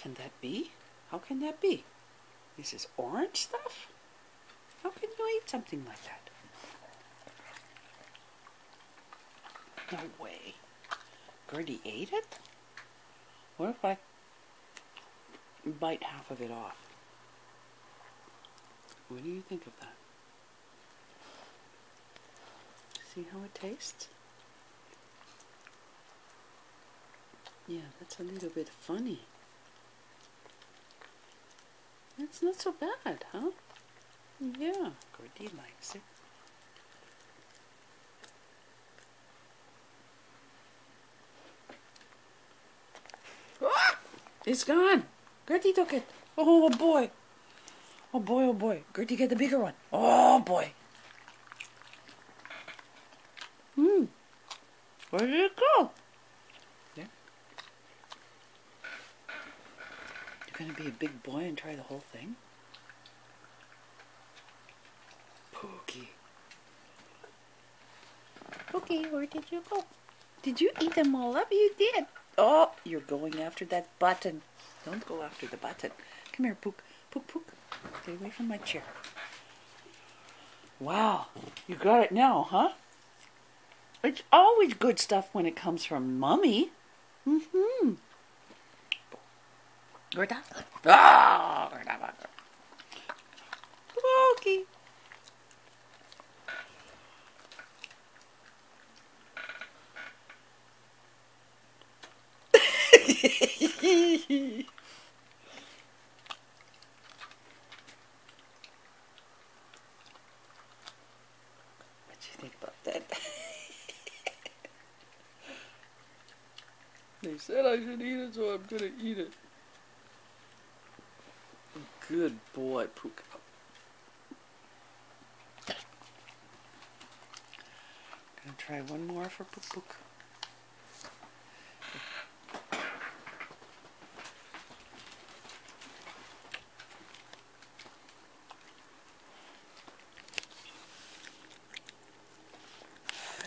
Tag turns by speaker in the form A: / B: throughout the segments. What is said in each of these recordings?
A: can that be? How can that be? This is orange stuff? How can you eat something like that? No way. Gertie ate it? What if I bite half of it off? What do you think of that? See how it tastes? Yeah, that's a little bit funny. That's not so bad, huh? Yeah, Gertie likes it. Ah! It's gone. Gertie took it. Oh boy. Oh boy, oh boy. Gertie, get the bigger one. Oh boy. Where did it go? There. You're gonna be a big boy and try the whole thing? Pookie. Pookie, where did you go? Did you eat them all up? You did. Oh, you're going after that button. Don't go after the button. Come here, Pook. Pook, Pook. Stay away from my chair. Wow, you got it now, huh? It's always good stuff when it comes from Mommy. Mm-hmm. Gerda. Ah, Gerda. Pookie. What do you think about that? They said I should eat it, so I'm gonna eat it. Good boy, Pook. Gonna try one more for Pook Pook.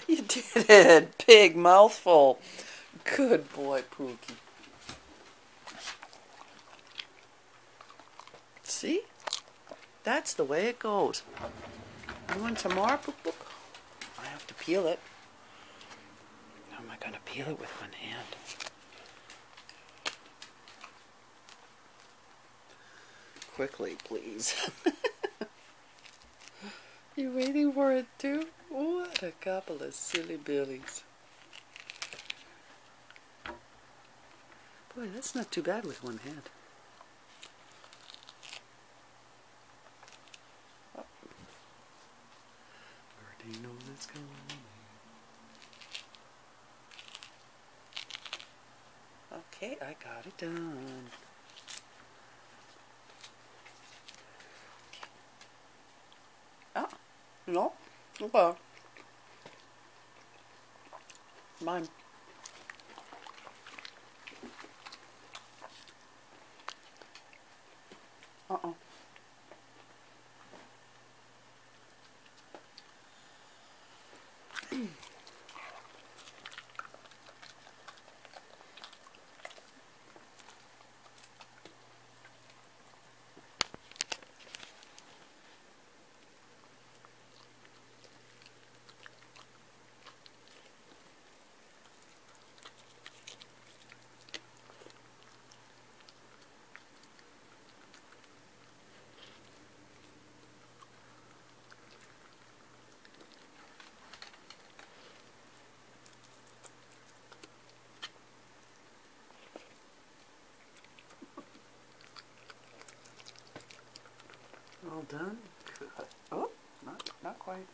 A: You did it! Big mouthful. Good boy, Pookie. See? That's the way it goes. You want some more, Pook Pook? I have to peel it. How am I going to peel it with one hand? Quickly, please. You waiting for it too? What a couple of silly billies. Boy, that's not too bad with one hand. Oh. Gertie knows it's coming. Okay, I got it done. Ah, no, okay. Mine. Uh-oh. All done? Good. Oh, not quite.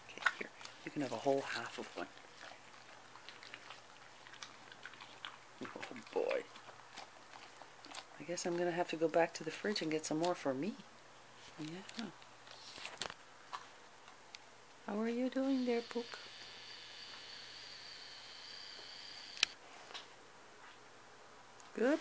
A: Okay, here. You can have a whole half of one. Oh boy. I guess I'm going to have to go back to the fridge and get some more for me. Yeah. How are you doing there, Pook? Good?